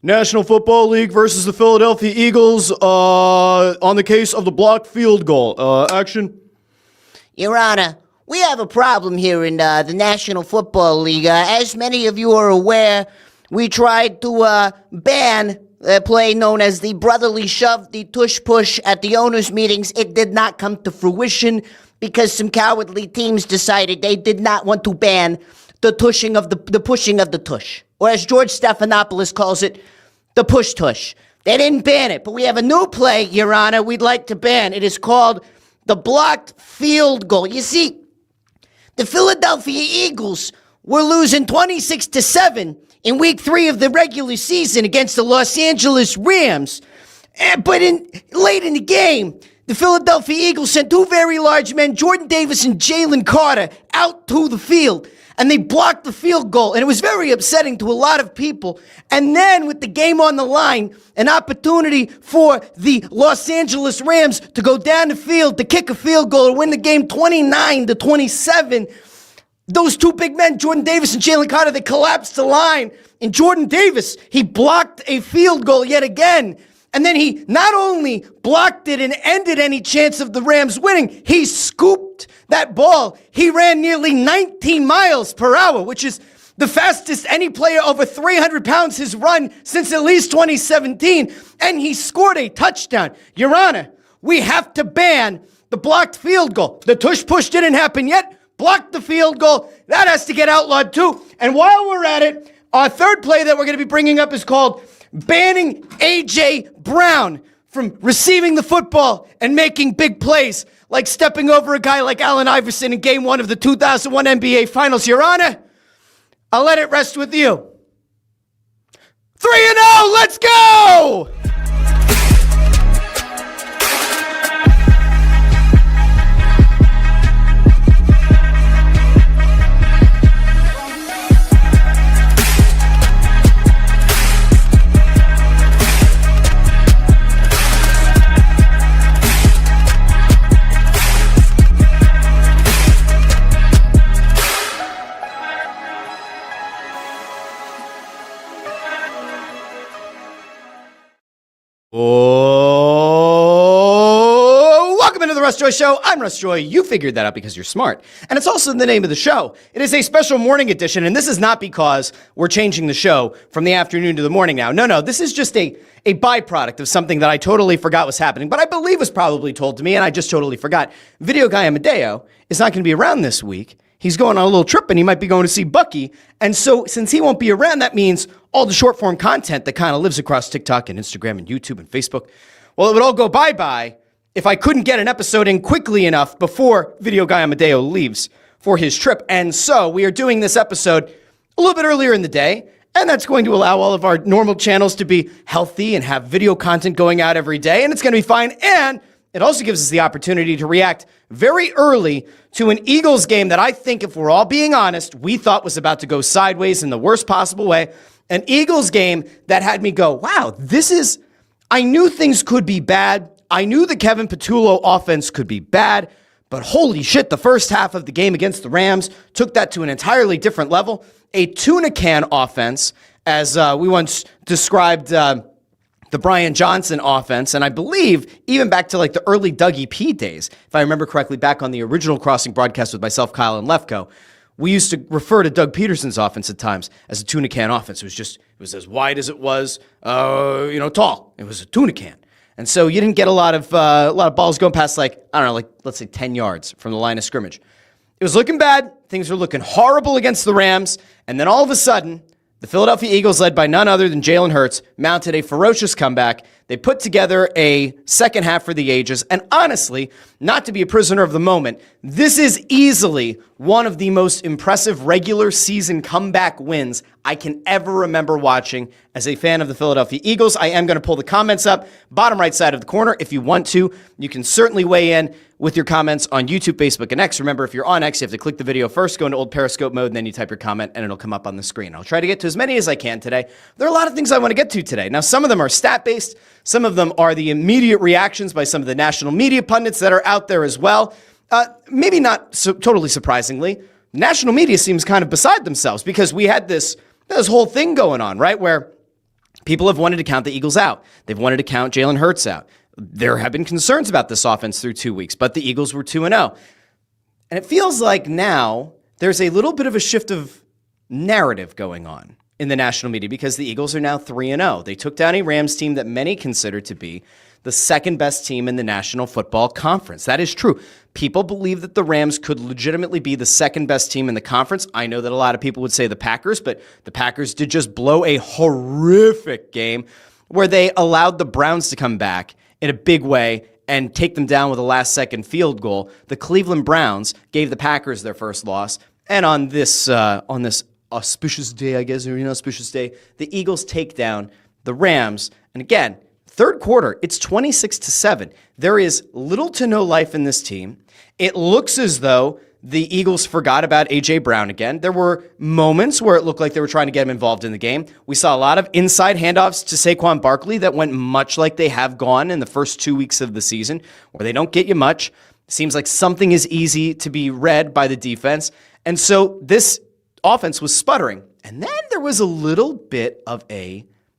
National Football League versus the Philadelphia Eagles on the case of the blocked field goal. Action. Your Honor, we have a problem here in the National Football League. As many of you are aware, we tried to ban a play known as the brotherly shove, the tush push at the owners' meetings. It did not come to fruition because some cowardly teams decided they did not want to ban the pushing of the tush, or as George Stephanopoulos calls it, the push tush. They didn't ban it, but we have a new play, Your Honor, we'd like to ban. It is called the blocked field goal. You see, the Philadelphia Eagles were losing 26-7 in week 3 of the regular season against the Los Angeles Rams. But late in the game, the Philadelphia Eagles sent 2 very large men, Jordan Davis and Jalen Carter, out to the field. And they blocked the field goal. And it was very upsetting to a lot of people. And then with the game on the line, an opportunity for the Los Angeles Rams to go down the field to kick a field goal and win the game 29-27. Those 2 big men, Jordan Davis and Jalen Carter, they collapsed the line. And Jordan Davis, he blocked a field goal yet again. And then he not only blocked it and ended any chance of the Rams winning, he scooped that ball. He ran nearly 19 miles per hour, which is the fastest any player over 300 pounds has run since at least 2017. And he scored a touchdown. Your Honor, we have to ban the blocked field goal. The tush push didn't happen yet. Blocked the field goal. That has to get outlawed too. And while we're at it, our third play that we're going to be bringing up is called banning A.J. Brown from receiving the football and making big plays, like stepping over a guy like Allen Iverson in Game 1 of the 2001 NBA Finals. Your Honor, I'll let it rest with you. 3-0, let's go! Oh, welcome into the Russ Joy Show. I'm Russ Joy. You figured that out because you're smart. And it's also the name of the show. It is a special morning edition, and this is not because we're changing the show from the afternoon to the morning now. No, this is just a byproduct of something that I totally forgot was happening, but I believe was probably told to me, and I just totally forgot. Video guy Amadeo is not going to be around this week. He's going on a little trip, and he might be going to see Bucky. And so since he won't be around, that means all the short-form content that kind of lives across TikTok and Instagram and YouTube and Facebook, well, it would all go bye-bye if I couldn't get an episode in quickly enough before Video Guy Amadeo leaves for his trip. And so we are doing this episode a little bit earlier in the day, and that's going to allow all of our normal channels to be healthy and have video content going out every day, and it's going to be fine. And it also gives us the opportunity to react very early to an Eagles game that I think, if we're all being honest, we thought was about to go sideways in the worst possible way. An Eagles game that had me go, wow, I knew things could be bad. I knew the Kevin Patullo offense could be bad, but holy shit, the first half of the game against the Rams took that to an entirely different level. A tuna can offense, as we once described the Brian Johnson offense, and I believe even back to like the early Dougie P days, if I remember correctly, back on the original Crossing broadcast with myself, Kyle, and Lefko, we used to refer to Doug Peterson's offense at times as a tuna can offense. It was as wide as it was, tall. It was a tuna can. And so you didn't get a lot of balls going past let's say 10 yards from the line of scrimmage. It was looking bad. Things were looking horrible against the Rams. And then all of a sudden, the Philadelphia Eagles, led by none other than Jalen Hurts, mounted a ferocious comeback. They put together a second half for the ages. And honestly, not to be a prisoner of the moment, this is easily one of the most impressive regular season comeback wins I can ever remember watching as a fan of the Philadelphia Eagles. I am going to pull the comments up, bottom right side of the corner. If you want to, you can certainly weigh in with your comments on YouTube, Facebook, and X. Remember, if you're on X, you have to click the video first, go into old Periscope mode, and then you type your comment, and it'll come up on the screen. I'll try to get to as many as I can today. There are a lot of things I want to get to today. Now, some of them are stat-based. Some of them are the immediate reactions by some of the national media pundits that are out there as well. Maybe not totally surprisingly, national media seems kind of beside themselves because we had this whole thing going on, right, where People have wanted to count the Eagles out. They've wanted to count Jalen Hurts out. There have been concerns about this offense through 2 weeks, but the Eagles were 2-0. And it feels like now there's a little bit of a shift of narrative going on in the national media because the Eagles are now 3-0. They took down a Rams team that many consider to be the second best team in the National Football Conference. That is true. People believe that the Rams could legitimately be the second best team in the conference. I know that a lot of people would say the Packers, but the Packers did just blow a horrific game where they allowed the Browns to come back in a big way and take them down with a last-second field goal. The Cleveland Browns gave the Packers their first loss, and on this auspicious day, I guess, or auspicious day, the Eagles take down the Rams. And again, third quarter, it's 26-7. There is little to no life in this team. It looks as though the Eagles forgot about A.J. Brown again. There were moments where it looked like they were trying to get him involved in the game. We saw a lot of inside handoffs to Saquon Barkley that went much like they have gone in the first 2 weeks of the season, where they don't get you much. Seems like something is easy to be read by the defense. And so this offense was sputtering. And then there was a little bit of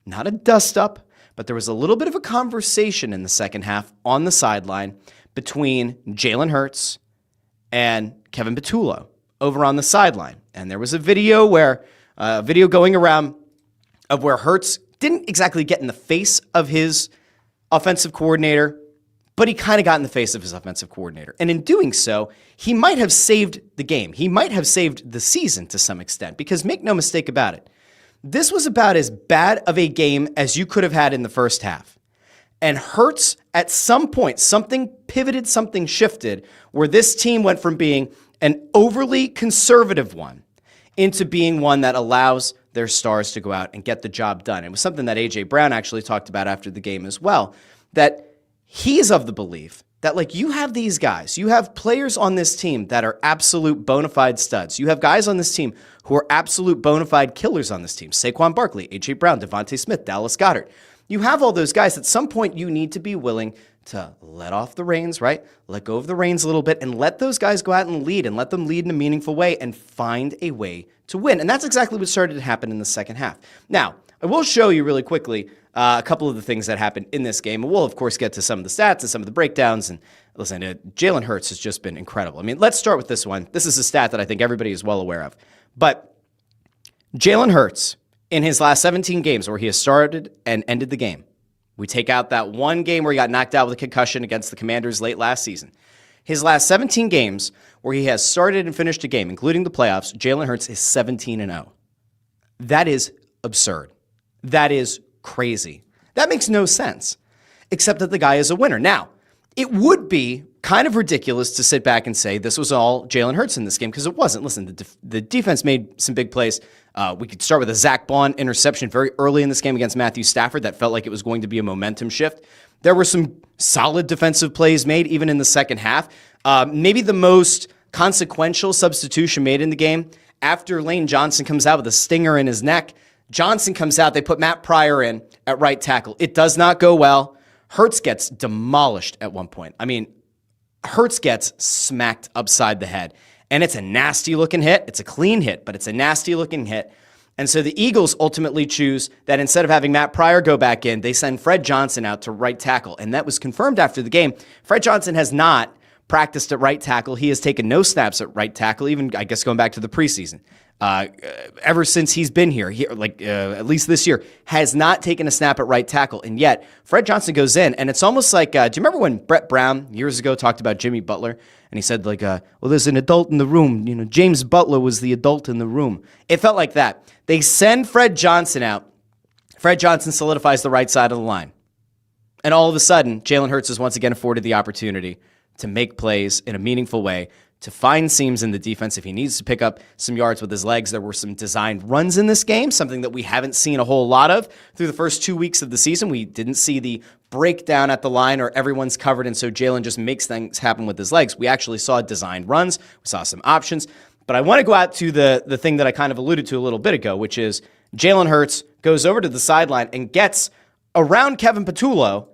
not a dust-up, but there was a little bit of a conversation in the second half on the sideline between Jalen Hurts and Kevin Patullo over on the sideline. And there was a video going around of where Hurts didn't exactly get in the face of his offensive coordinator, but he kind of got in the face of his offensive coordinator. And in doing so, he might have saved the game. He might have saved the season to some extent, because make no mistake about it, this was about as bad of a game as you could have had in the first half. And Hurts, at some point, something pivoted, something shifted, where this team went from being an overly conservative one into being one that allows their stars to go out and get the job done. It was something that A.J. Brown actually talked about after the game as well, that he's of the belief that, like, you have these guys, you have players on this team that are absolute bona fide studs. You have guys on this team who are absolute bona fide killers on this team. Saquon Barkley, A.J. Brown, Devontae Smith, Dallas Goedert. You have all those guys. At some point, you need to be willing to let off the reins, right? Let go of the reins a little bit and let those guys go out and lead, and let them lead in a meaningful way and find a way to win. And that's exactly what started to happen in the second half. Now, I will show you really quickly a couple of the things that happened in this game. And we'll, of course, get to some of the stats and some of the breakdowns. And listen, Jalen Hurts has just been incredible. I mean, let's start with this one. This is a stat that I think everybody is well aware of. But Jalen Hurts, in his last 17 games where he has started and ended the game, we take out that one game where he got knocked out with a concussion against the Commanders late last season. His last 17 games where he has started and finished a game, including the playoffs, Jalen Hurts is 17-0. That is absurd. That is crazy. That makes no sense, except that the guy is a winner. Now, it would be kind of ridiculous to sit back and say this was all Jalen Hurts in this game, because it wasn't. Listen, the defense made some big plays. We could start with a Zach Bond interception very early in this game against Matthew Stafford that felt like it was going to be a momentum shift. There were some solid defensive plays made even in the second half. Maybe the most consequential substitution made in the game, after Lane Johnson comes out with a stinger in his neck, Johnson comes out, they put Matt Pryor in at right tackle. It does not go well. Hurts gets demolished at one point. I mean, Hurts gets smacked upside the head. And it's a nasty-looking hit. It's a clean hit, but it's a nasty-looking hit. And so the Eagles ultimately choose that instead of having Matt Pryor go back in, they send Fred Johnson out to right tackle. And that was confirmed after the game. Fred Johnson has not practiced at right tackle. He has taken no snaps at right tackle, even, I guess, going back to the preseason. Ever since he's been here, at least this year, has not taken a snap at right tackle. And yet, Fred Johnson goes in, and it's almost like, do you remember when Brett Brown years ago talked about Jimmy Butler? And he said, well, there's an adult in the room. You know, James Butler was the adult in the room. It felt like that. They send Fred Johnson out. Fred Johnson solidifies the right side of the line. And all of a sudden, Jalen Hurts is once again afforded the opportunity to make plays in a meaningful way, to find seams in the defense if he needs to pick up some yards with his legs. There were some designed runs in this game, something that we haven't seen a whole lot of through the first 2 weeks of the season. We didn't see the breakdown at the line or everyone's covered, and so Jalen just makes things happen with his legs. We actually saw designed runs. We saw some options. But I want to go out to the thing that I kind of alluded to a little bit ago, which is Jalen Hurts goes over to the sideline and gets around Kevin Patullo,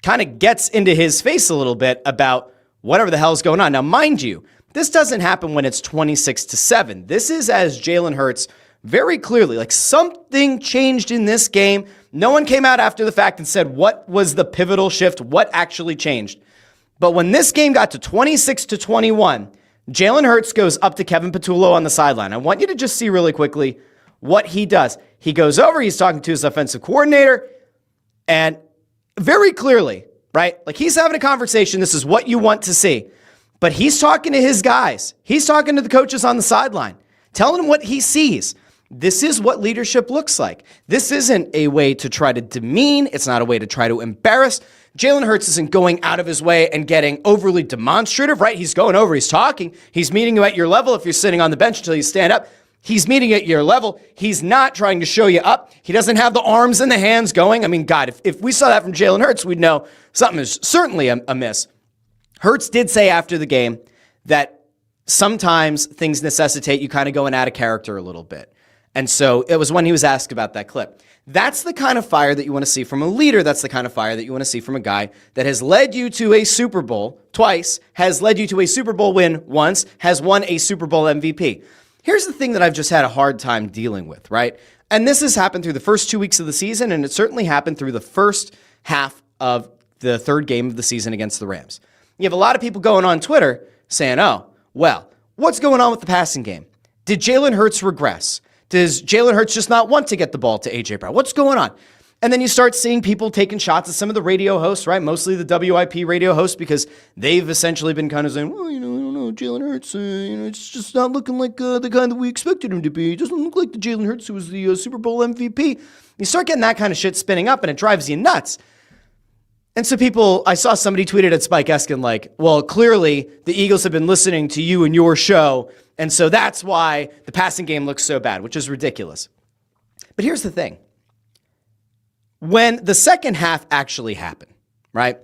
kind of gets into his face a little bit about whatever the hell is going on. Now, mind you, this doesn't happen when it's 26-7. This is as Jalen Hurts very clearly, like, something changed in this game No one came out after the fact and said, what was the pivotal shift? What actually changed? But when this game got to 26-21, Jalen Hurts goes up to Kevin Patullo on the sideline. I want you to just see really quickly what he does. He goes over, he's talking to his offensive coordinator, and very clearly, right? Like he's having a conversation. This is what you want to see. But he's talking to his guys. He's talking to the coaches on the sideline, telling them what he sees. This is what leadership looks like. This isn't a way to try to demean. It's not a way to try to embarrass. Jalen Hurts isn't going out of his way and getting overly demonstrative, right? He's going over, he's talking, he's meeting you at your level. If you're sitting on the bench until you stand up, he's meeting at your level. He's not trying to show you up. He doesn't have the arms and the hands going. I mean, God, if we saw that from Jalen Hurts, we'd know something is certainly amiss. Hurts did say after the game that sometimes things necessitate you kind of going out of character a little bit. And so it was when he was asked about that clip. That's the kind of fire that you want to see from a leader. That's the kind of fire that you want to see from a guy that has led you to a Super Bowl twice, has led you to a Super Bowl win once, has won a Super Bowl MVP. Here's the thing that I've just had a hard time dealing with, right? And this has happened through the first 2 weeks of the season, and it certainly happened through the first half of the third game of the season against the Rams. You have a lot of people going on Twitter saying, oh, well, what's going on with the passing game? Did Jalen Hurts regress? Does Jalen Hurts just not want to get the ball to A.J. Brown? What's going on? And then you start seeing people taking shots at some of the radio hosts, right? Mostly the WIP radio hosts, because they've essentially been kind of saying, well, I don't know, Jalen Hurts, it's just not looking like the kind that we expected him to be. It doesn't look like the Jalen Hurts who was the Super Bowl MVP. You start getting that kind of shit spinning up, and it drives you nuts. And so I saw somebody tweeted at Spike Eskin like, well, clearly the Eagles have been listening to you and your show, and so that's why the passing game looks so bad, which is ridiculous. But here's the thing. When the second half actually happened, right,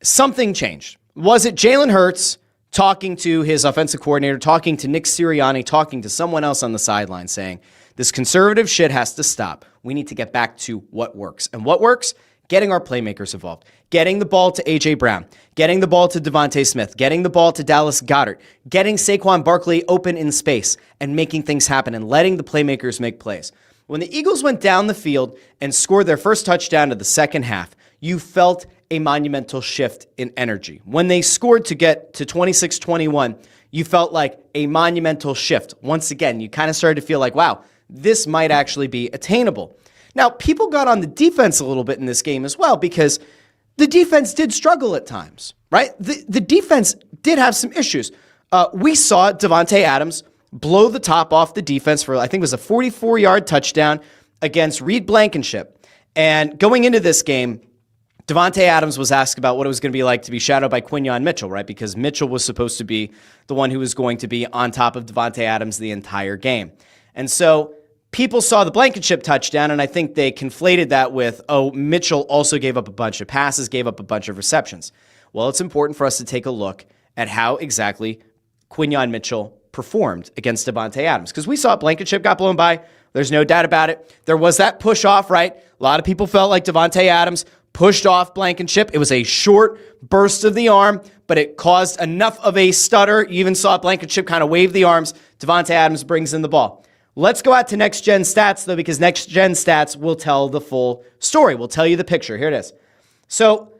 something changed. Was it Jalen Hurts talking to his offensive coordinator, talking to Nick Sirianni, talking to someone else on the sideline saying, this conservative shit has to stop. We need to get back to what works. And what works? Getting our playmakers involved, getting the ball to A.J. Brown, getting the ball to Devontae Smith, getting the ball to Dallas Goedert, getting Saquon Barkley open in space and making things happen and letting the playmakers make plays. When the Eagles went down the field and scored their first touchdown of the second half, you felt a monumental shift in energy. When they scored to get to 26-21, you felt like a monumental shift. Once again, you kind of started to feel like, wow, this might actually be attainable. Now, people got on the defense a little bit in this game as well because the defense did struggle at times, right? The defense did have some issues. We saw Davante Adams blow the top off the defense for, I think it was a 44-yard touchdown against Reed Blankenship. And going into this game, Davante Adams was asked about what it was going to be like to be shadowed by Quinyon Mitchell, right? Because Mitchell was supposed to be the one who was going to be on top of Davante Adams the entire game. And so people saw the Blankenship touchdown, and I think they conflated that with, oh, Mitchell also gave up a bunch of passes, gave up a bunch of receptions. Well, it's important for us to take a look at how exactly Quinyon Mitchell performed against Davante Adams, because we saw Blankenship got blown by. There's no doubt about it. There was that push off, right? A lot of people felt like Davante Adams pushed off Blankenship. It was a short burst of the arm, but it caused enough of a stutter. You even saw Blankenship kind of wave the arms. Davante Adams brings in the ball. Let's go out to Next Gen Stats, though, because Next Gen Stats will tell the full story. We'll tell you the picture. Here it is. So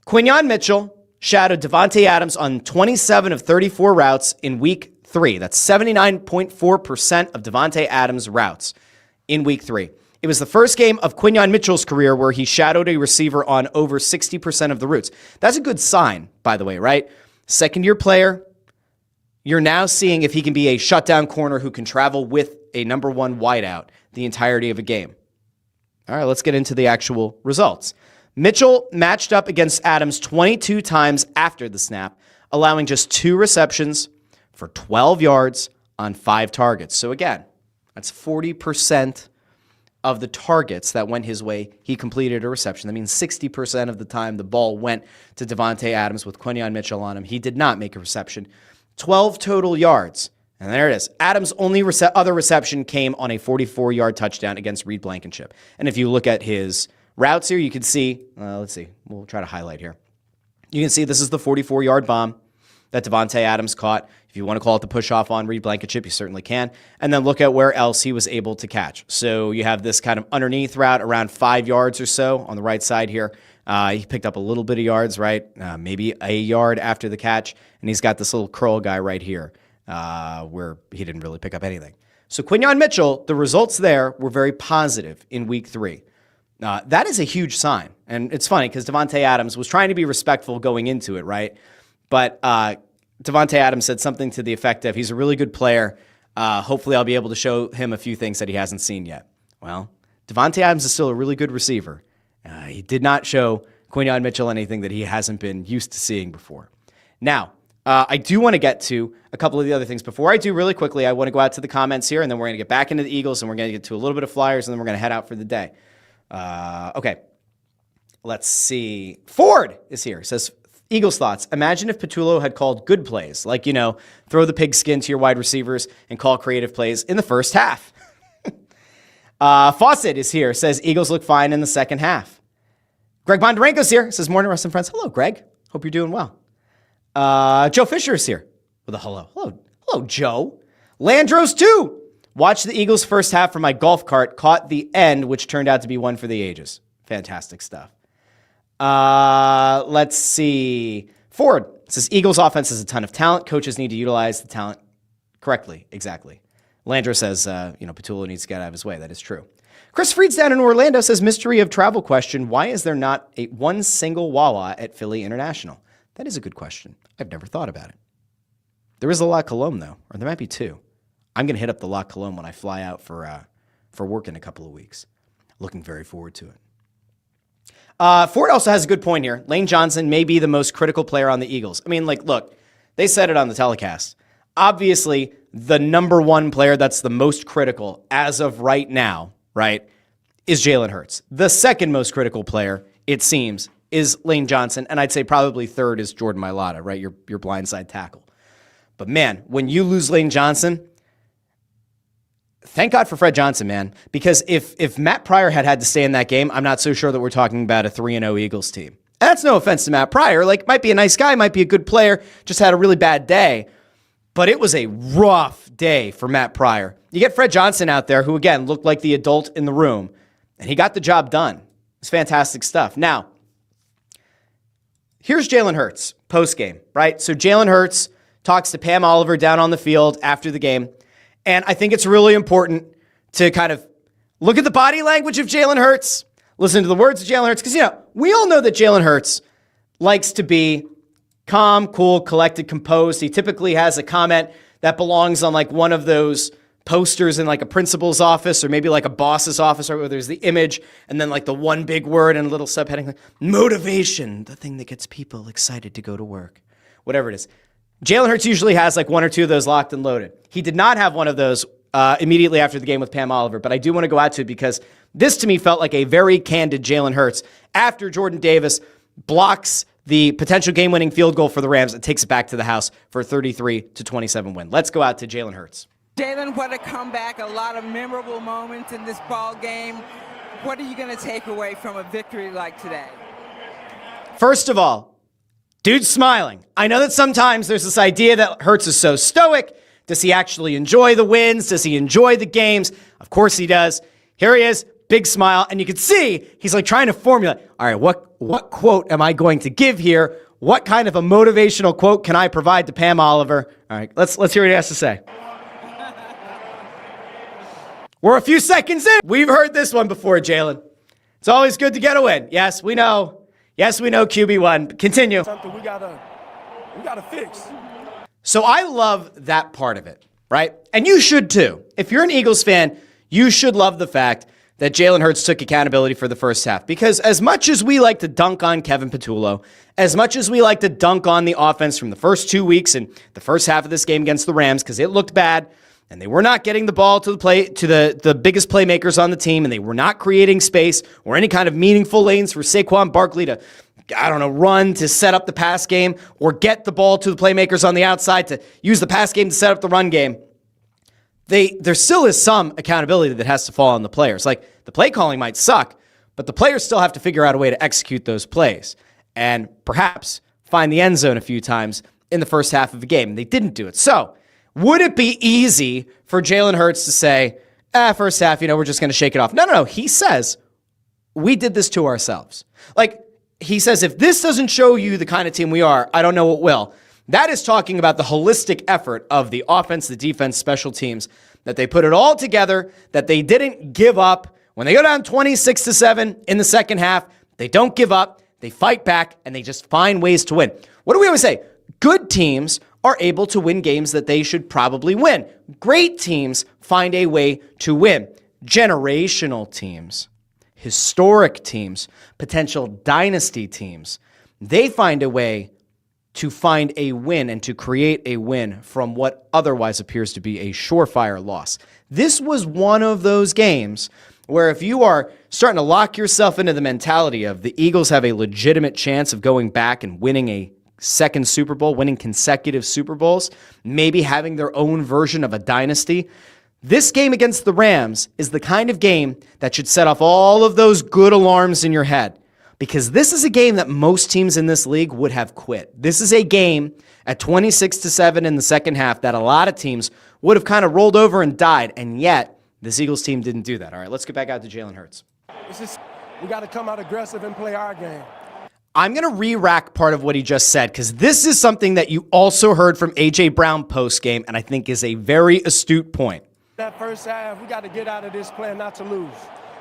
Quinyon Mitchell shadowed Davante Adams on 27 of 34 routes in Week 3. That's 79.4% of Davante Adams' routes in Week 3. It was the first game of Quinyon Mitchell's career where he shadowed a receiver on over 60% of the routes. That's a good sign, by the way, right? Second-year player. You're now seeing if he can be a shutdown corner who can travel with a number one wideout the entirety of a game. All right, let's get into the actual results. Mitchell matched up against Adams 22 times after the snap, allowing just 2 receptions for 12 yards on 5 targets. So again, that's 40% of the targets that went his way, he completed a reception. That means 60% of the time the ball went to Davante Adams with Quinyon Mitchell on him. He did not make a reception. 12 total yards. And there it is. Adams' only other reception came on a 44-yard touchdown against Reed Blankenship. And if you look at his routes here, you can see, let's see, we'll try to highlight here. You can see this is the 44-yard bomb that Davante Adams caught. If If you want to call it the push-off on Reed Blankenship, you certainly can. And then look at where else he was able to catch. So you have this kind of underneath route around 5 yards or so on the right side here. He picked up a little bit of yards, right? Maybe a yard after the catch. And he's got this little curl guy right here where he didn't really pick up anything. So Quinyon Mitchell, the results there were very positive in week 3. That is a huge sign. And it's funny because Davante Adams was trying to be respectful going into it, right? But Davante Adams said something to the effect of, he's a really good player. Hopefully I'll be able to show him a few things that he hasn't seen yet. Well, Davante Adams is still a really good receiver. He did not show Quinyon Mitchell anything that he hasn't been used to seeing before. Now, I do want to get to a couple of the other things. Before I do, really quickly, I want to go out to the comments here, and then we're going to get back into the Eagles, and we're going to get to a little bit of Flyers, and then we're going to head out for the day. Okay. Let's see. Ford is here. Says, Eagles thoughts. Imagine if Patullo had called good plays, like, throw the pigskin to your wide receivers and call creative plays in the first half. Fawcett is here. Says, Eagles look fine in the second half. Greg Bondarenko's here. Says, morning, Russ and friends. Hello, Greg. Hope you're doing well. Joe Fisher is here with a hello. Hello, Joe. Landros, too. Watched the Eagles' first half from my golf cart, caught the end, which turned out to be one for the ages. Fantastic stuff. Let's see. Ford says, Eagles' offense has a ton of talent. Coaches need to utilize the talent correctly. Exactly. Landros says, Patullo needs to get out of his way. That is true. Chris Freed's down in Orlando says, mystery of travel question. Why is there not one single Wawa at Philly International? That is a good question. I've never thought about it. There is a La Colombe, though, or there might be 2. I'm going to hit up the La Colombe when I fly out for work in a couple of weeks. Looking very forward to it. Ford also has a good point here. Lane Johnson may be the most critical player on the Eagles. I mean, look, they said it on the telecast. Obviously, the number one player that's the most critical as of right now, right, is Jalen Hurts. The second most critical player, it seems, is Lane Johnson, and I'd say probably third is Jordan Mailata, right, your blindside tackle. But man, when you lose Lane Johnson, thank God for Fred Johnson, man, because if Matt Pryor had to stay in that game, I'm not so sure that we're talking about a 3-0 Eagles team. And that's no offense to Matt Pryor. Might be a nice guy, might be a good player, just had a really bad day. But it was a rough day for Matt Pryor. You get Fred Johnson out there, who, again, looked like the adult in the room, and he got the job done. It's fantastic stuff. Now, here's Jalen Hurts, postgame, right? So Jalen Hurts talks to Pam Oliver down on the field after the game, and I think it's really important to kind of look at the body language of Jalen Hurts, listen to the words of Jalen Hurts, because, we all know that Jalen Hurts likes to be calm, cool, collected, composed. He typically has a comment that belongs on one of those posters in a principal's office or maybe a boss's office, right, where there's the image and then the one big word and a little subheading, motivation, the thing that gets people excited to go to work, whatever it is. Jalen Hurts usually has 1 or 2 of those locked and loaded. He did not have one of those immediately after the game with Pam Oliver, but I do want to go out to it because this to me felt like a very candid Jalen Hurts after Jordan Davis blocks the potential game-winning field goal for the Rams and takes it back to the house for a 33-27 win. Let's go out to Jalen Hurts. Jalen, what a comeback, a lot of memorable moments in this ball game. What are you going to take away from a victory like today? First of all, dude's smiling. I know that sometimes there's this idea that Hurts is so stoic. Does he actually enjoy the wins? Does he enjoy the games? Of course he does. Here he is, big smile, and you can see he's trying to formulate, all right, what quote am I going to give here? What kind of a motivational quote can I provide to Pam Oliver? All right, let's hear what he has to say. We're a few seconds in. We've heard this one before, Jalen. It's always good to get a win. Yes, we know. Yes, we know QB1. Continue. Something we gotta fix. So I love that part of it, right? And you should too. If you're an Eagles fan, you should love the fact that Jalen Hurts took accountability for the first half. Because as much as we like to dunk on Kevin Patullo, as much as we like to dunk on the offense from the first 2 weeks and the first half of this game against the Rams, because it looked bad, and they were not getting the ball to the biggest playmakers on the team, and they were not creating space or any kind of meaningful lanes for Saquon Barkley to, run to set up the pass game or get the ball to the playmakers on the outside to use the pass game to set up the run game. There still is some accountability that has to fall on the players. The play calling might suck, but the players still have to figure out a way to execute those plays and perhaps find the end zone a few times in the first half of a game. They didn't do it. So would it be easy for Jalen Hurts to say, first half, we're just going to shake it off? No. He says, we did this to ourselves. Like, he says, if this doesn't show you the kind of team we are, I don't know what will. That is talking about the holistic effort of the offense, the defense, special teams, that they put it all together, that they didn't give up. When they go down 26-7 in the second half, they don't give up, they fight back, and they just find ways to win. What do we always say? Good teams are able to win games that they should probably win. Great teams find a way to win. Generational teams, historic teams, potential dynasty teams, they find a way to find a win and to create a win from what otherwise appears to be a surefire loss. This was one of those games where if you are starting to lock yourself into the mentality of the Eagles have a legitimate chance of going back and winning a second Super Bowl, winning consecutive Super Bowls, maybe having their own version of a dynasty, this game against the Rams is the kind of game that should set off all of those good alarms in your head. Because this is a game that most teams in this league would have quit. This is a game at 26-7 in the second half that a lot of teams would have kind of rolled over and died, and yet this Eagles team didn't do that. All right, let's get back out to Jalen Hurts. We got to come out aggressive and play our game. I'm going to re-rack part of what he just said because this is something that you also heard from A.J. Brown post-game and I think is a very astute point. That first half, we got to get out of this playing not to lose.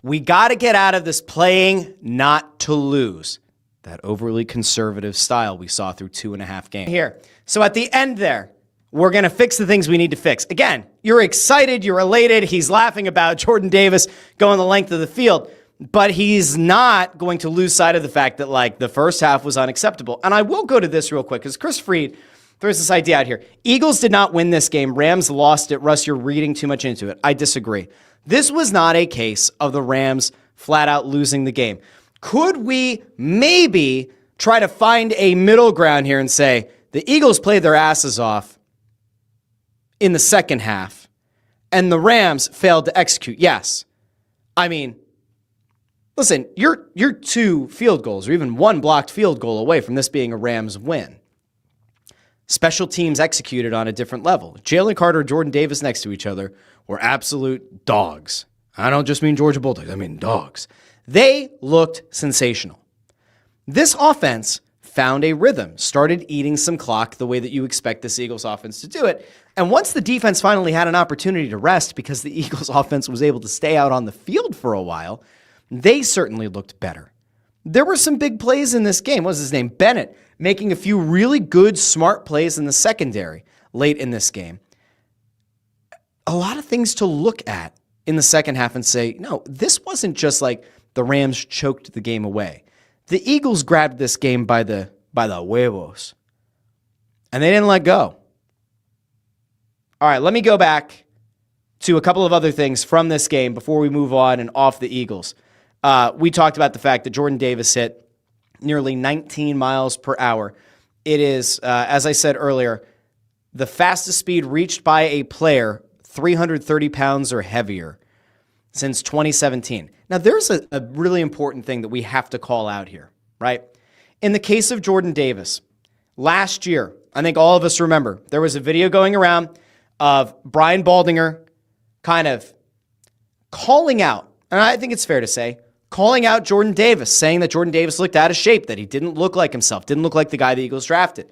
We got to get out of this playing not to lose. That overly conservative style we saw through 2.5 games. Here. So at the end there, we're going to fix the things we need to fix. Again, you're excited, you're elated. He's laughing about Jordan Davis going the length of the field, but he's not going to lose sight of the fact that, like, the first half was unacceptable. And I will go to this real quick because Chris Fried throws this idea out here. Eagles did not win this game. Rams lost it. Russ, you're reading too much into it. I disagree. This was not a case of the Rams flat out losing the game. Could we maybe try to find a middle ground here and say the Eagles played their asses off in the second half and the Rams failed to execute? Yes. I mean, listen, you're 2 field goals or even 1 blocked field goal away from this being a Rams win. Special teams executed on a different level. Jalen Carter and Jordan Davis next to each other were absolute dogs. I don't just mean Georgia Bulldogs, I mean dogs. They looked sensational. This offense found a rhythm, started eating some clock the way that you expect this Eagles offense to do it. And once the defense finally had an opportunity to rest because the Eagles offense was able to stay out on the field for a while, they certainly looked better. There were some big plays in this game. What was his name? Bennett making a few really good, smart plays in the secondary late in this game. A lot of things to look at in the second half and say, no, this wasn't just like the Rams choked the game away. The Eagles grabbed this game by the huevos, and they didn't let go. All right, let me go back to a couple of other things from this game before we move on and off the Eagles. We talked about the fact that Jordan Davis hit nearly 19 miles per hour. It is, as I said earlier, the fastest speed reached by a player 330 pounds or heavier since 2017. Now, there's a really important thing that we have to call out here, right? In the case of Jordan Davis, last year, I think all of us remember, there was a video going around of Brian Baldinger kind of calling out, and I think it's fair to say, calling out Jordan Davis, saying that Jordan Davis looked out of shape, that he didn't look like himself, didn't look like the guy the Eagles drafted.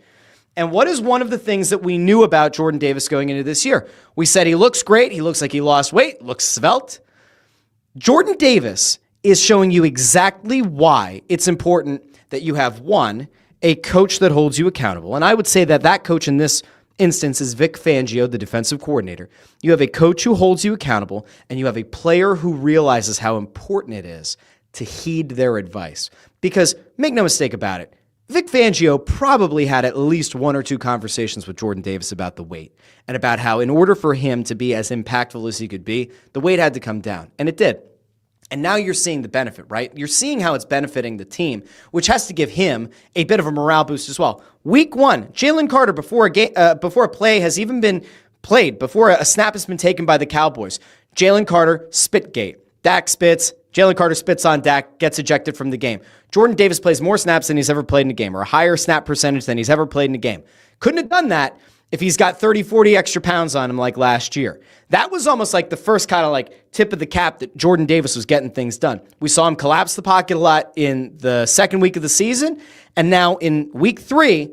And what is one of the things that we knew about Jordan Davis going into this year? We said he looks great, he looks like he lost weight, looks svelte. Jordan Davis is showing you exactly why it's important that you have, one, a coach that holds you accountable. And I would say that that coach in this instance is Vic Fangio, the defensive coordinator. You have a coach who holds you accountable, and you have a player who realizes how important it is to heed their advice. Because make no mistake about it, Vic Fangio probably had at least 1 or 2 conversations with Jordan Davis about the weight and about how in order for him to be as impactful as he could be, the weight had to come down. And it did. And now you're seeing the benefit, right? You're seeing how it's benefiting the team, which has to give him a bit of a morale boost as well. Week 1, Jalen Carter, before a play has even been played, before a snap has been taken by the Cowboys, Jalen Carter, Spitgate. Dak spits, Jalen Carter spits on Dak, gets ejected from the game. Jordan Davis plays more snaps than he's ever played in a game, or a higher snap percentage than he's ever played in a game. Couldn't have done that if he's got 30, 40 extra pounds on him like last year. That was almost like the first kind of like tip of the cap that Jordan Davis was getting things done. We saw him collapse the pocket a lot in the second week of the season, and now in week 3,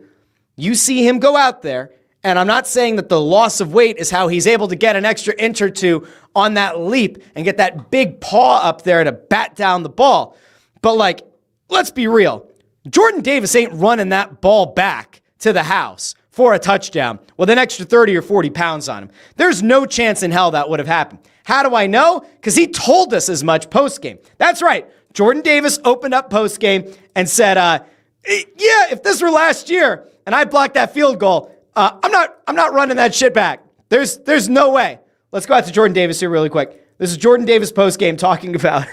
you see him go out there, and I'm not saying that the loss of weight is how he's able to get an extra inch or two on that leap and get that big paw up there to bat down the ball. But like, let's be real. Jordan Davis ain't running that ball back to the house for a touchdown with an extra 30 or 40 pounds on him. There's no chance in hell that would have happened. How do I know? Because he told us as much postgame. That's right. Jordan Davis opened up postgame and said, yeah, if this were last year and I blocked that field goal, I'm not running that shit back. There's no way. Let's go out to Jordan Davis here really quick. This is Jordan Davis postgame talking about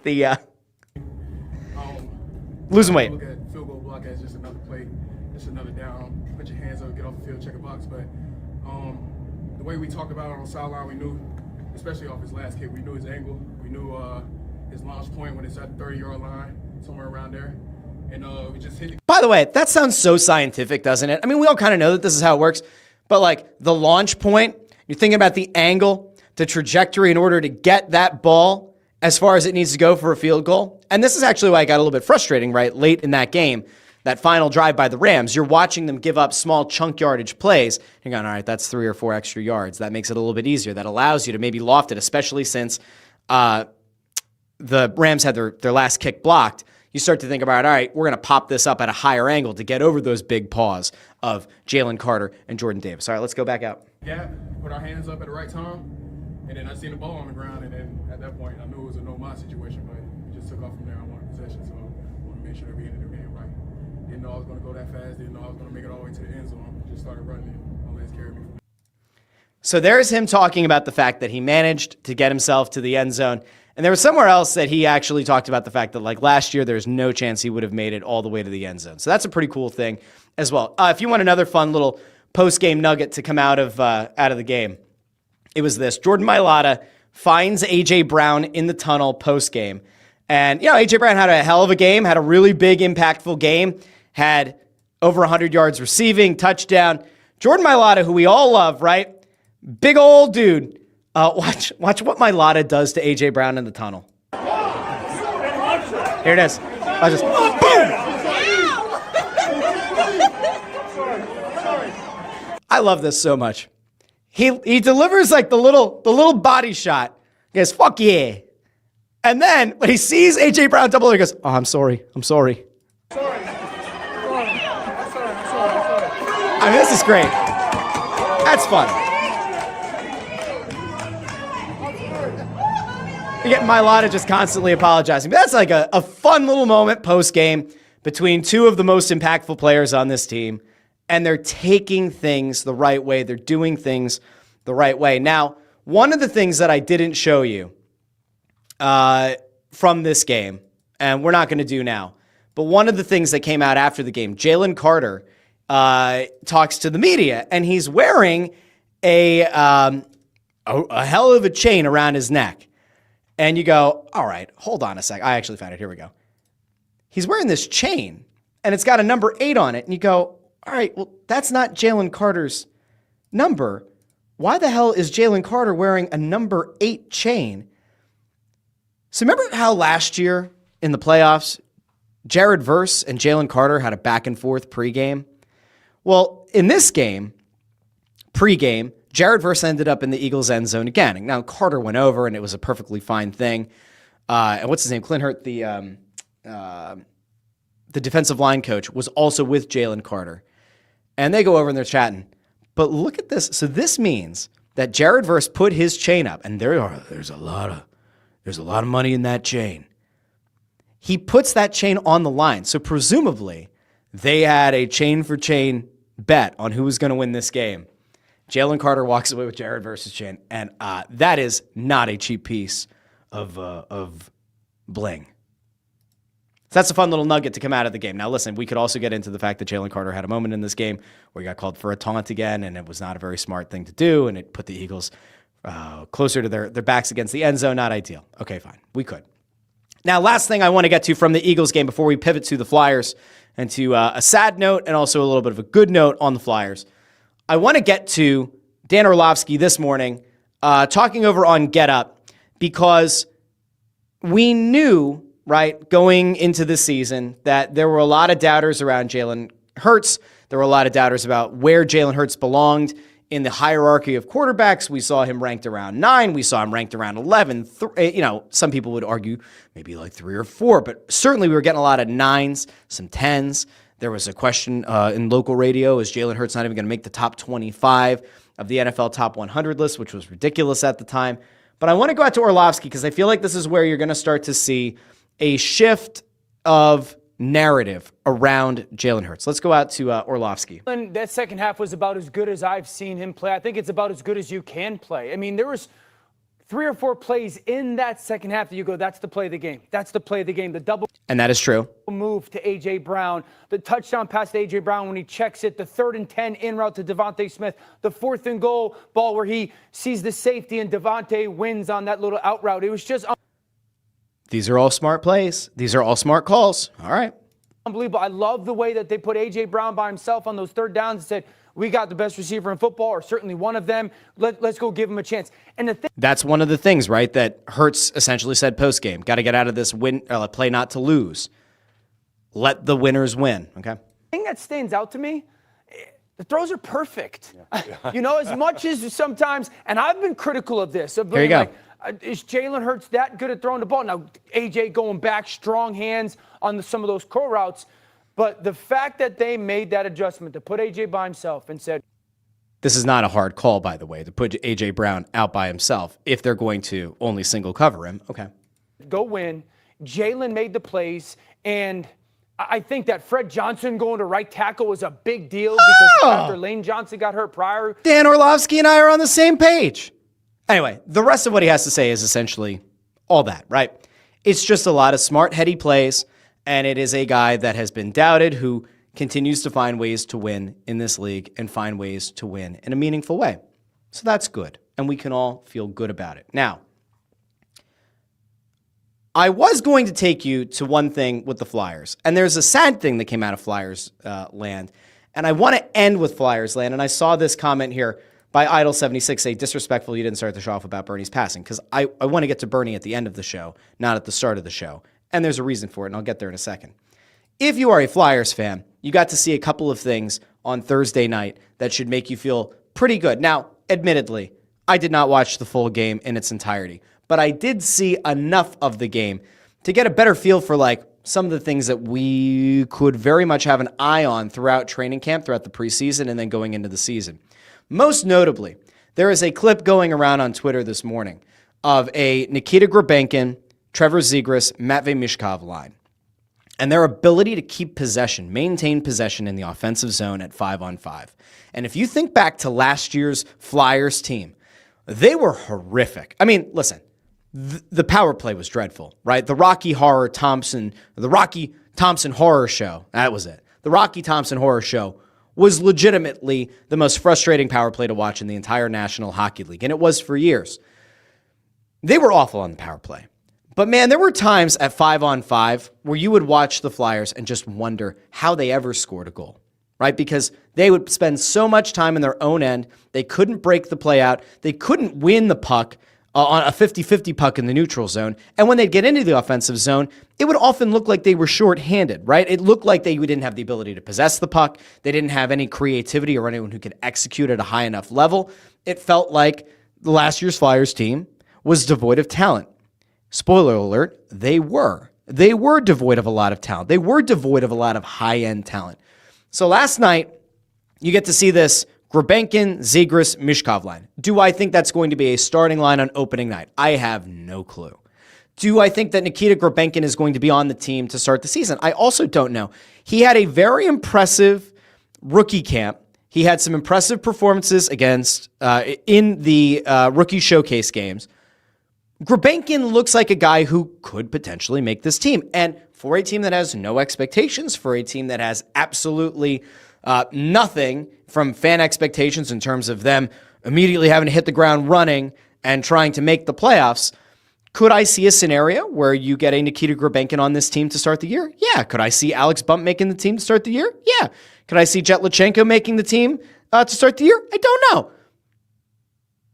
the losing weight. Look at field goal block as just another play, just another down. Put your hands up, get off the field, check a box. But the way we talked about it on the sideline, we knew, especially off his last kick, we knew his angle. We knew his launch point when it's at the 30-yard line, somewhere around there. And we just hit. By the way, that sounds so scientific, doesn't it? I mean, we all kind of know that this is how it works. But like the launch point, you're thinking about the angle, the trajectory in order to get that ball as far as it needs to go for a field goal. And this is actually why I got a little bit frustrating, right? Late in that game, that final drive by the Rams, you're watching them give up small chunk yardage plays. You're going, all right, that's 3 or 4 extra yards. That makes it a little bit easier. That allows you to maybe loft it, especially since the Rams had their last kick blocked. You start to think about, all right, we're going to pop this up at a higher angle to get over those big paws of Jalen Carter and Jordan Davis. All right, let's go back out. Yeah, put our hands up at the right time, and then I seen the ball on the ground, and then at that point, I knew it was a no-my situation, but we just took off from there. I wanted possession, so I wanted to make sure that we ended the game right. Didn't know I was going to go that fast. Didn't know I was going to make it all the way to the end zone. Just started running it. My legs carried me. So there's him talking about the fact that he managed to get himself to the end zone. And there was somewhere else that he actually talked about the fact that like last year, there's no chance he would have made it all the way to the end zone. So that's a pretty cool thing as well. If you want another fun little post-game nugget to come out of the game, it was this. Jordan Mailata finds A.J. Brown in the tunnel post-game. And, A.J. Brown had a hell of a game, had a really big, impactful game, had over 100 yards receiving, touchdown. Jordan Mailata, who we all love, right? Big old dude. Watch what Mailata does to A.J. Brown in the tunnel. Here it is. I just boom! I love this so much. He delivers like the little body shot. He goes, fuck yeah. And then when he sees A.J. Brown double, he goes, oh, I'm sorry. I mean, this is great. That's fun. You get Mailata just constantly apologizing. But that's like a fun little moment post-game between two of the most impactful players on this team. And they're taking things the right way. They're doing things the right way. Now, one of the things that I didn't show you from this game, and we're not going to do now, but one of the things that came out after the game, Jalen Carter talks to the media, and he's wearing a hell of a chain around his neck. And you go, all right, hold on a sec. I actually found it. Here we go. He's wearing this chain, and it's got a number 8 on it. And you go, all right, well, that's not Jalen Carter's number. Why the hell is Jalen Carter wearing a number 8 chain? So remember how last year in the playoffs, Jared Verse and Jalen Carter had a back and forth pregame? Well, in this game, pregame, Jared Verse ended up in the Eagles' end zone again. And now Carter went over, and it was a perfectly fine thing. And what's his name? Clint Hurt, the defensive line coach, was also with Jalen Carter. And they go over and they're chatting. But look at this. So this means that Jared Verse put his chain up, and there's a lot of money in that chain. He puts that chain on the line. So presumably, they had a chain for chain bet on who was going to win this game. Jalen Carter walks away with Jared Verse's chain, and that is not a cheap piece of bling. So that's a fun little nugget to come out of the game. Now, listen, we could also get into the fact that Jalen Carter had a moment in this game where he got called for a taunt again, and it was not a very smart thing to do, and it put the Eagles closer to their backs against the end zone. Not ideal. Okay, fine. We could. Now, last thing I want to get to from the Eagles game before we pivot to the Flyers and to a sad note and also a little bit of a good note on the Flyers. I want to get to Dan Orlovsky this morning talking over on Get Up because we knew, right, going into the season that there were a lot of doubters around Jalen Hurts. There were a lot of doubters about where Jalen Hurts belonged in the hierarchy of quarterbacks. We saw him ranked around 9. We saw him ranked around 11. Some people would argue maybe like 3 or 4, but certainly we were getting a lot of 9s, some 10s. There was a question in local radio, is Jalen Hurts not even going to make the top 25 of the NFL top 100 list, which was ridiculous at the time. But I want to go out to Orlovsky because I feel like this is where you're going to start to see a shift of narrative around Jalen Hurts. Let's go out to Orlovsky. And that second half was about as good as I've seen him play. I think it's about as good as you can play. I mean, there was 3 or 4 plays in that second half that you go, that's the play of the game. That's the play of the game. The double And that is true. move to A.J. Brown, the touchdown pass to A.J. Brown when he checks it, the 3rd and 10 in route to Devontae Smith, the 4th and goal ball where he sees the safety and Devontae wins on that little out route. It was just These are all smart plays. These are all smart calls. All right. unbelievable. I love the way that they put A.J. Brown by himself on those 3rd downs and said, we got the best receiver in football, or certainly one of them. Let's go give him a chance. And That's one of the things, right, that Hurts essentially said postgame. Got to get out of this play not to lose. Let the winners win, okay? thing that stands out to me, the throws are perfect. As much as sometimes, and I've been critical of this. Here you go. Is Jalen Hurts that good at throwing the ball? Now, AJ going back, strong hands on some of those curl routes. But the fact that they made that adjustment to put AJ by himself and said, this is not a hard call, by the way, to put A.J. Brown out by himself if they're going to only single cover him. Okay. go win. Jalen made the plays, and I think that Fred Johnson going to right tackle was a big deal because after Lane Johnson got hurt prior. Dan Orlovsky and I are on the same page. Anyway, the rest of what he has to say is essentially all that, right? It's just a lot of smart, heady plays, and it is a guy that has been doubted who continues to find ways to win in this league and find ways to win in a meaningful way. So that's good, and we can all feel good about it. Now, I was going to take you to one thing with the Flyers, and there's a sad thing that came out of Flyers land, and I want to end with Flyers land, and I saw this comment here by Idol76 say, disrespectful, you didn't start the show off about Bernie's passing, because I want to get to Bernie at the end of the show, not at the start of the show, and there's a reason for it, and I'll get there in a second. If you are a Flyers fan, you got to see a couple of things on Thursday night that should make you feel pretty good. Now, admittedly, I did not watch the full game in its entirety, but I did see enough of the game to get a better feel for like some of the things that we could very much have an eye on throughout training camp, throughout the preseason, and then going into the season. Most notably, there is a clip going around on Twitter this morning of a Nikita Grabenkin, Trevor Zegras, Matvei Mishkov line, and their ability to keep possession, maintain possession in the offensive zone at 5-on-5. And if you think back to last year's Flyers team, they were horrific. I mean, listen, the power play was dreadful, right? The Rocky Thompson horror show, that was it. The Rocky Thompson horror show was legitimately the most frustrating power play to watch in the entire National Hockey League, and it was for years. They were awful on the power play. But man, there were times at 5-on-5 where you would watch the Flyers and just wonder how they ever scored a goal, right? Because they would spend so much time in their own end. They couldn't break the play out. They couldn't win the puck on a 50-50 puck in the neutral zone. And when they'd get into the offensive zone, it would often look like they were shorthanded, right? It looked like they didn't have the ability to possess the puck. They didn't have any creativity or anyone who could execute at a high enough level. It felt like the last year's Flyers team was devoid of talent. Spoiler alert, they were. They were devoid of a lot of talent. They were devoid of a lot of high-end talent. So last night, you get to see this Grabenkin, Zegras, Mishkov line. Do I think that's going to be a starting line on opening night? I have no clue. Do I think that Nikita Grabenkin is going to be on the team to start the season? I also don't know. He had a very impressive rookie camp. He had some impressive performances against in the rookie showcase games. Grabenkin looks like a guy who could potentially make this team. And for a team that has no expectations, for a team that has absolutely nothing from fan expectations in terms of them immediately having to hit the ground running and trying to make the playoffs, Could I see a scenario where you get a Nikita Grabenkin on this team to start the year? Yeah. Could I see Alex Bump making the team to start the year? Yeah. Could I see Jet Lachenko making the team to start the year? I don't know.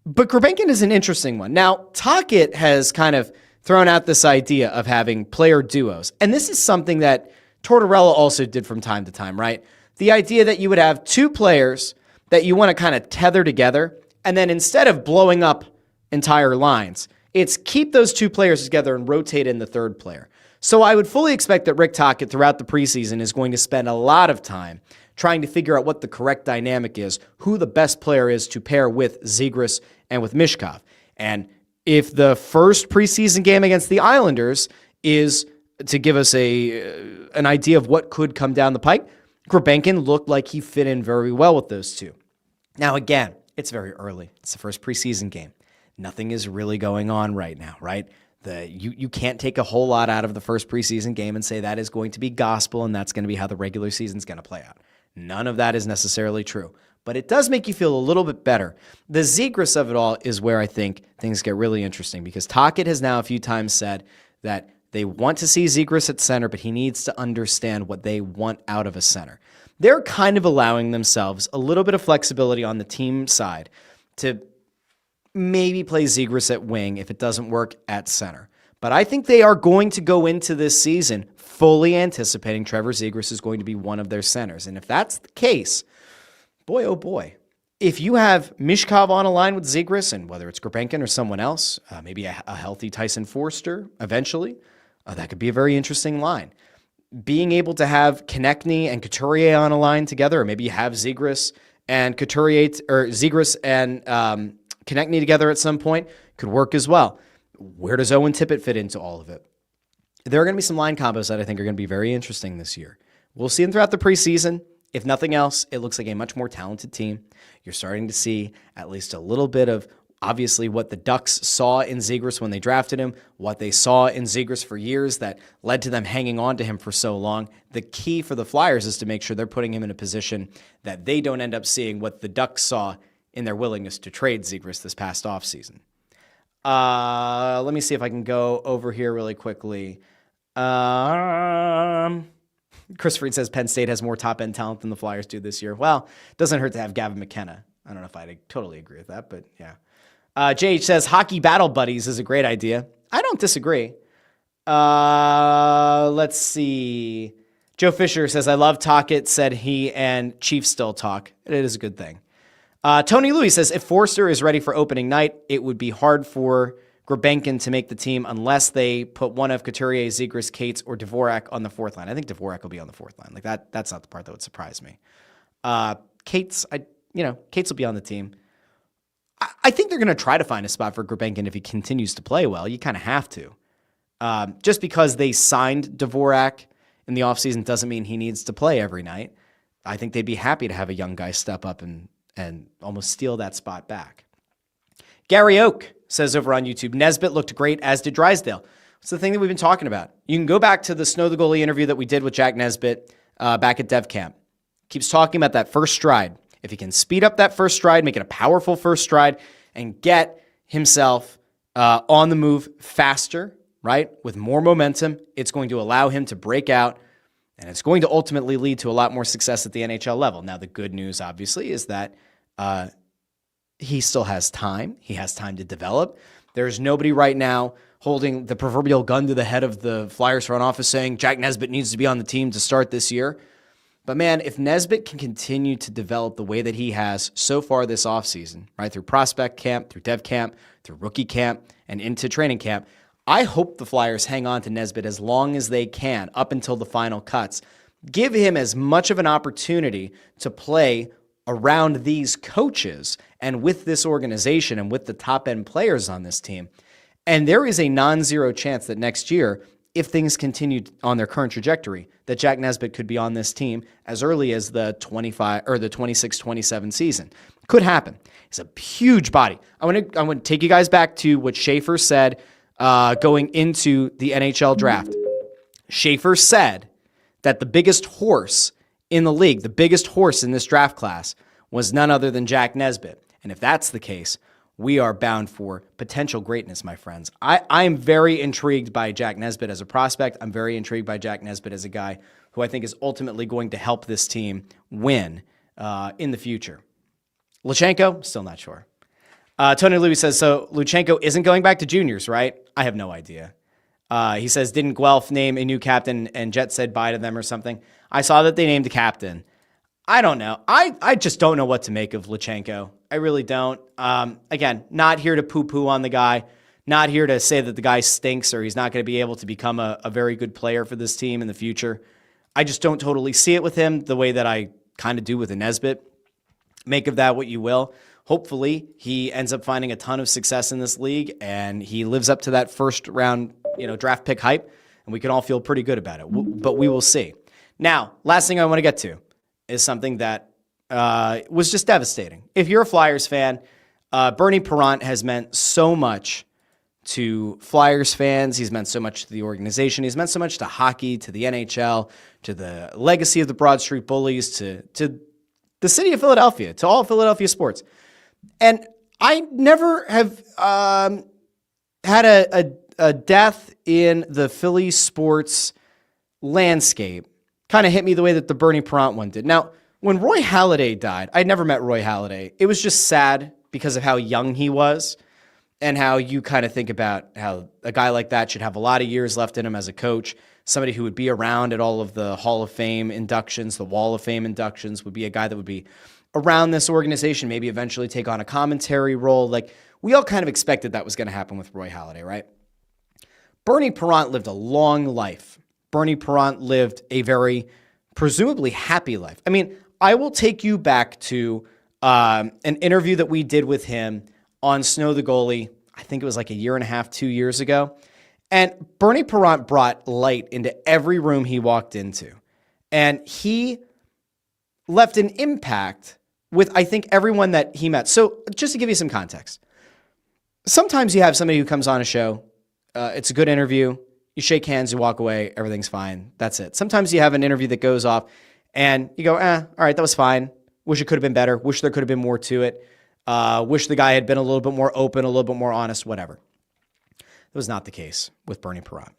But Grabenkin is an interesting one. Now, Tocchet has kind of thrown out this idea of having player duos. And this is something that Tortorella also did from time to time, right? The idea that you would have two players that you want to kind of tether together, and then instead of blowing up entire lines, it's keep those two players together and rotate in the third player. So I would fully expect that Rick Tocchet throughout the preseason is going to spend a lot of time trying to figure out what the correct dynamic is, who the best player is to pair with Zegras and with Mishkov. And if the first preseason game against the Islanders is to give us an idea of what could come down the pike, Grabenkin looked like he fit in very well with those two. Now, again, it's very early. It's the first preseason game. Nothing is really going on right now, right? You can't take a whole lot out of the first preseason game and say that is going to be gospel and that's going to be how the regular season is going to play out. None of that is necessarily true. But it does make you feel a little bit better. The Zegras of it all is where I think things get really interesting because Tocchet has now a few times said that they want to see Zegras at center, but he needs to understand what they want out of a center. They're kind of allowing themselves a little bit of flexibility on the team side to maybe play Zegras at wing if it doesn't work at center. But I think they are going to go into this season fully anticipating Trevor Zegras is going to be one of their centers. And if that's the case, boy, oh boy, if you have Mishkov on a line with Zegras, and whether it's Grabenkin or someone else, maybe a healthy Tyson Forster eventually, that could be a very interesting line. Being able to have Konechny and Couturier on a line together, or maybe you have Zegras and Couturier, or Zegras and Konechny together at some point, could work as well. Where does Owen Tippett fit into all of it? There are going to be some line combos that I think are going to be very interesting this year. We'll see them throughout the preseason. If nothing else, it looks like a much more talented team. You're starting to see at least a little bit of, obviously, what the Ducks saw in Zegras when they drafted him, what they saw in Zegras for years that led to them hanging on to him for so long. The key for the Flyers is to make sure they're putting him in a position that they don't end up seeing what the Ducks saw in their willingness to trade Zegras this past offseason. Let me see if I can go over here really quickly. Chris Freed says Penn State has more top-end talent than the Flyers do this year. Well, it doesn't hurt to have Gavin McKenna. I don't know if I totally agree with that, but yeah. JH says hockey battle buddies is a great idea. I don't disagree. Let's see. Joe Fisher says, I love Tocchet, said he and Chiefs still talk. It is a good thing. Tony Louis says, if Forster is ready for opening night, it would be hard for Grabenkin to make the team unless they put one of Couturier, Zegras, Cates, or Dvorak on the fourth line. I think Dvorak will be on the fourth line. Like that's not the part that would surprise me. Cates will be on the team. I think they're going to try to find a spot for Grabenkin if he continues to play well. You kind of have to. Just because they signed Dvorak in the offseason doesn't mean he needs to play every night. I think they'd be happy to have a young guy step up and almost steal that spot back. Gary Oak says over on YouTube, Nesbitt looked great, as did Drysdale. It's the thing that we've been talking about. You can go back to the Snow the Goalie interview that we did with Jack Nesbitt back at Dev Camp. Keeps talking about that first stride. If he can speed up that first stride, make it a powerful first stride, and get himself on the move faster, right, with more momentum, it's going to allow him to break out, and it's going to ultimately lead to a lot more success at the NHL level. Now, the good news, obviously, is that he still has time. He has time to develop. There's nobody right now holding the proverbial gun to the head of the Flyers front office saying Jack Nesbitt needs to be on the team to start this year. But man, if Nesbitt can continue to develop the way that he has so far this offseason, right, through prospect camp, through dev camp, through rookie camp, and into training camp, I hope the Flyers hang on to Nesbitt as long as they can up until the final cuts. Give him as much of an opportunity to play around these coaches and with this organization and with the top-end players on this team. And there is a non-zero chance that next year, if things continue on their current trajectory, that Jack Nesbitt could be on this team as early as the 26-27 season. Could happen. He's a huge body. I want to take you guys back to what Schaefer said going into the NHL draft. Schaefer said that the biggest horse in the league, the biggest horse in this draft class, was none other than Jack Nesbitt. And if that's the case, we are bound for potential greatness, my friends. I am very intrigued by Jack Nesbitt as a prospect. I'm very intrigued by Jack Nesbitt as a guy who I think is ultimately going to help this team win in the future. Luchenko, still not sure. Tony Louis says, so Luchenko isn't going back to juniors, right? I have no idea. He says, didn't Guelph name a new captain and Jet said bye to them or something? I saw that they named a captain. I don't know. I just don't know what to make of Luchenko. I really don't. Again, not here to poo-poo on the guy. Not here to say that the guy stinks or he's not going to be able to become a very good player for this team in the future. I just don't totally see it with him the way that I kind of do with a Nesbitt. Make of that what you will. Hopefully, he ends up finding a ton of success in this league and he lives up to that first round, draft pick hype, and we can all feel pretty good about it. But we will see. Now, last thing I want to get to is something that was just devastating. If you're a Flyers fan, Bernie Parent has meant so much to Flyers fans. He's meant so much to the organization. He's meant so much to hockey, to the NHL, to the legacy of the Broad Street Bullies, to the city of Philadelphia, to all Philadelphia sports. And I never have had a death in the Philly sports landscape kind of hit me the way that the Bernie Parent one did. Now, when Roy Halladay died, I'd never met Roy Halladay. It was just sad because of how young he was and how you kind of think about how a guy like that should have a lot of years left in him as a coach. Somebody who would be around at all of the Hall of Fame inductions, the Wall of Fame inductions, would be a guy that would be around this organization, maybe eventually take on a commentary role. Like, we all kind of expected that was going to happen with Roy Halladay, right? Bernie Parent lived a long life. Bernie Parent lived a very presumably happy life. I mean, I will take you back to an interview that we did with him on Snow the Goalie. I think it was like a year and a half, 2 years ago. And Bernie Parent brought light into every room he walked into. And he left an impact with, I think, everyone that he met. So just to give you some context, sometimes you have somebody who comes on a show, it's a good interview, you shake hands, you walk away, everything's fine, that's it. Sometimes you have an interview that goes off and you go, all right, that was fine. Wish it could have been better. Wish there could have been more to it. Wish the guy had been a little bit more open, a little bit more honest, whatever. That was not the case with Bernie Parent.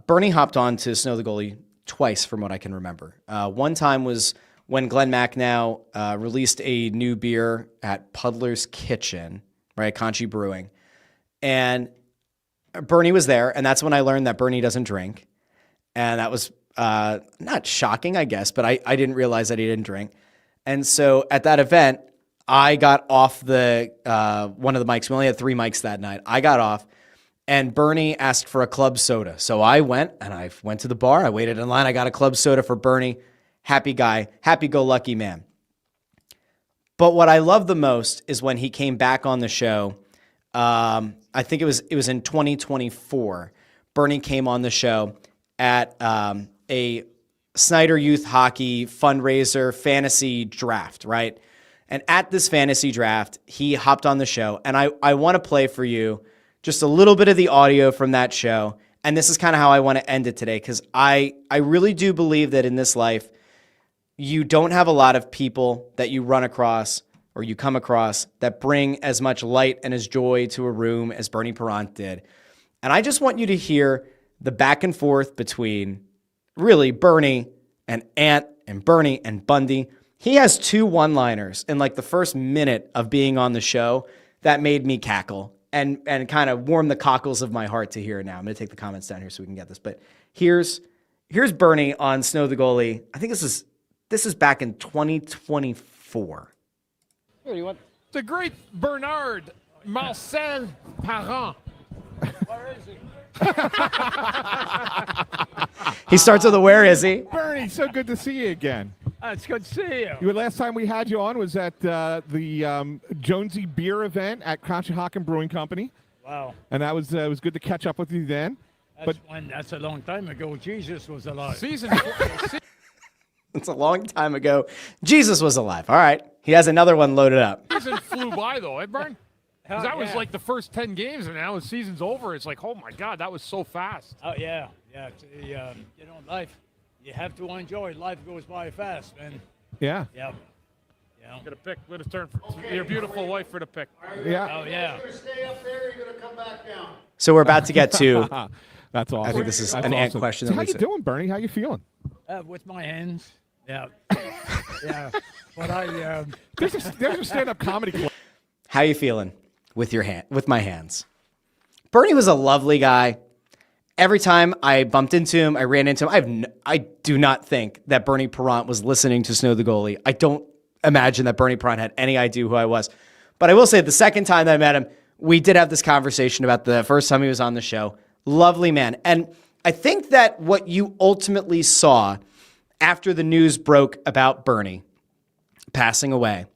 Bernie hopped on to Snow the Goalie twice from what I can remember. One time was when Glenn Macnow released a new beer at Puddler's Kitchen, right, Conchi Brewing. And Bernie was there, and that's when I learned that Bernie doesn't drink. And that was not shocking, I guess, but I didn't realize that he didn't drink. And so at that event, I got off the one of the mics. We only had 3 mics that night. I got off, and Bernie asked for a club soda. So I went, and I went to the bar. I waited in line. I got a club soda for Bernie. Happy guy, happy-go-lucky man. But what I love the most is when he came back on the show. I think it was in 2024. Bernie came on the show at a Snyder Youth Hockey fundraiser fantasy draft, right? And at this fantasy draft, he hopped on the show. And I want to play for you just a little bit of the audio from that show. And this is kind of how I want to end it today, because I really do believe that in this life, you don't have a lot of people that you run across or you come across that bring as much light and as joy to a room as Bernie Parent did. And I just want you to hear the back and forth between really Bernie and Ant and Bernie and Bundy. He has 2 one-liners in like the first minute of being on the show that made me cackle and kind of warm the cockles of my heart to hear it now. I'm going to take the comments down here so we can get this. But here's Bernie on Snow the Goalie. I think this is back in 2024. The great Bernard Marcel Parent. Where is he? He starts with a where is he? Bernie, so good to see you again. It's good to see you. The last time we had you on was at the Jonesy Beer event at Conshohocken Brewing Company. Wow. And that was it was good to catch up with you then. That's a long time ago. Jesus was alive. It's a long time ago. Jesus was alive. All right. He has another one loaded up. Season flew by, though, eh, Bern? Because that was like the first 10 games, and now the season's over. It's like, oh, my God, that was so fast. Oh, yeah. Life, you have to enjoy. Life goes by fast, man. Yeah. Yeah. know. Get a pick. Let us turn for your beautiful wife for the pick. Yeah. Oh, yeah. So we're about to get to. That's awesome. I think this is That's an ant awesome. question So that how Lisa- you doing, Bernie? How you feeling? With my hands. Yeah. Yeah. But I. There's a stand-up comedy club. How you feeling with your hand? With my hands. Bernie was a lovely guy. Every time I bumped into him, I ran into him. I do not think that Bernie Parent was listening to Snow the Goalie. I don't imagine that Bernie Parent had any idea who I was. But I will say the second time that I met him, we did have this conversation about the first time he was on the show. Lovely man. And I think that what you ultimately saw after the news broke about Bernie passing away,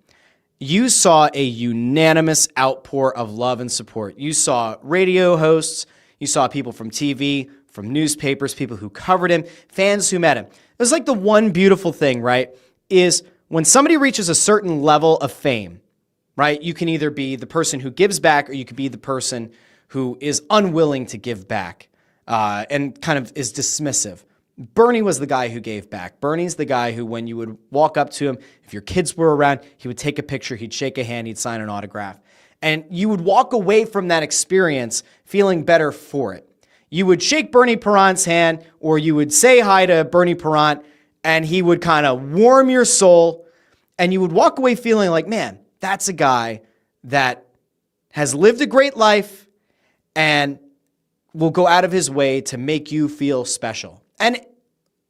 you saw a unanimous outpour of love and support. You saw radio hosts, you saw people from TV, from newspapers, people who covered him, fans who met him. It was like the one beautiful thing, right, is when somebody reaches a certain level of fame, right, you can either be the person who gives back or you could be the person who is unwilling to give back and kind of is dismissive. Bernie was the guy who gave back. Bernie's the guy who, when you would walk up to him, if your kids were around, he would take a picture, he'd shake a hand, he'd sign an autograph. And you would walk away from that experience feeling better for it. You would shake Bernie Parent's hand, or you would say hi to Bernie Parent, and he would kind of warm your soul, and you would walk away feeling like, man, that's a guy that has lived a great life and will go out of his way to make you feel special. And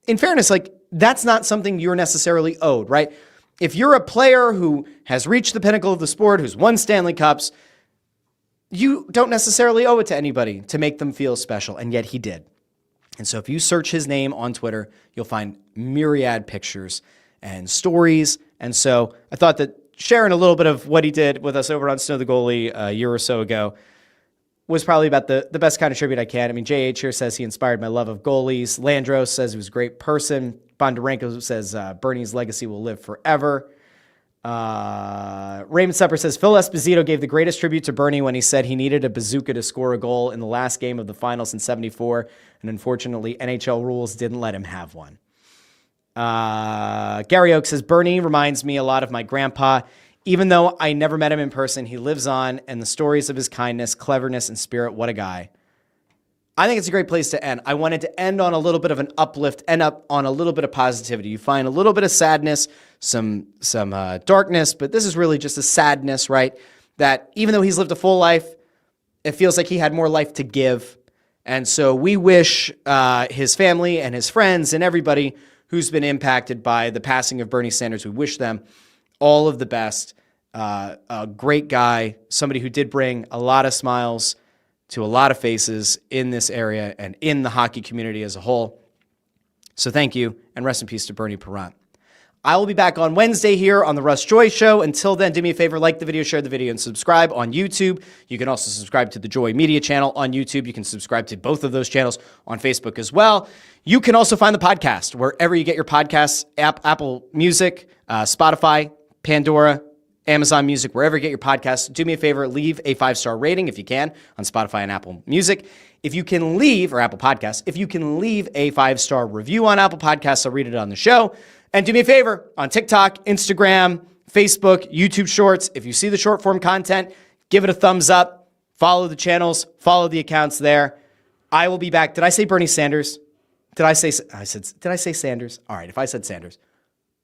in fairness, like, that's not something you're necessarily owed, right? If you're a player who has reached the pinnacle of the sport, who's won Stanley Cups, you don't necessarily owe it to anybody to make them feel special, and yet he did. And so if you search his name on Twitter, you'll find myriad pictures and stories. And so I thought that sharing a little bit of what he did with us over on Snow the Goalie a year or so ago was probably about the best kind of tribute I can. I mean, JH here says he inspired my love of goalies. Landros says he was a great person. Bondarenko says Bernie's legacy will live forever. Raymond Supper says Phil Esposito gave the greatest tribute to Bernie when he said he needed a bazooka to score a goal in the last game of the finals in '74, and unfortunately NHL rules didn't let him have one. Gary Oak says Bernie reminds me a lot of my grandpa. Even though I never met him in person, he lives on, and the stories of his kindness, cleverness, and spirit, what a guy. I think it's a great place to end. I wanted to end on a little bit of an uplift, end up on a little bit of positivity. You find a little bit of sadness, some darkness, but this is really just a sadness, right? That even though he's lived a full life, it feels like he had more life to give. And so we wish his family and his friends and everybody who's been impacted by the passing of Bernie Sanders, we wish them all of the best. A great guy, somebody who did bring a lot of smiles to a lot of faces in this area and in the hockey community as a whole. So thank you, and rest in peace to Bernie Parent. I will be back on Wednesday here on the Russ Joy Show. Until then, do me a favor, like the video, share the video, and subscribe on YouTube. You can also subscribe to the Joy Media channel on YouTube. You can subscribe to both of those channels on Facebook as well. You can also find the podcast wherever you get your podcasts, Apple Music, Spotify, Pandora, Amazon Music, wherever you get your podcasts. Do me a favor, leave a 5-star rating if you can on Spotify and Apple Music. If you can leave, or Apple Podcasts, if you can leave a 5-star review on Apple Podcasts, I'll read it on the show. And do me a favor, on TikTok, Instagram, Facebook, YouTube Shorts, if you see the short form content, give it a thumbs up, follow the channels, follow the accounts there. I will be back. Did I say Bernie Sanders? Did I say Sanders? All right, if I said Sanders,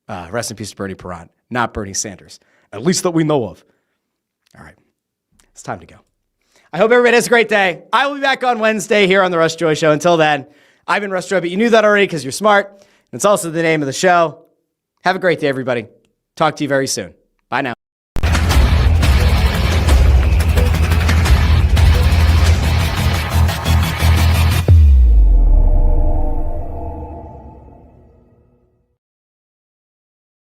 rest in peace to Bernie Parent, not Bernie Sanders, at least that we know of. All right, it's time to go. I hope everybody has a great day. I will be back on Wednesday here on the Russ Joy Show. Until then, I've been Russ Joy, but you knew that already because you're smart. It's also the name of the show. Have a great day, everybody. Talk to you very soon. Bye now.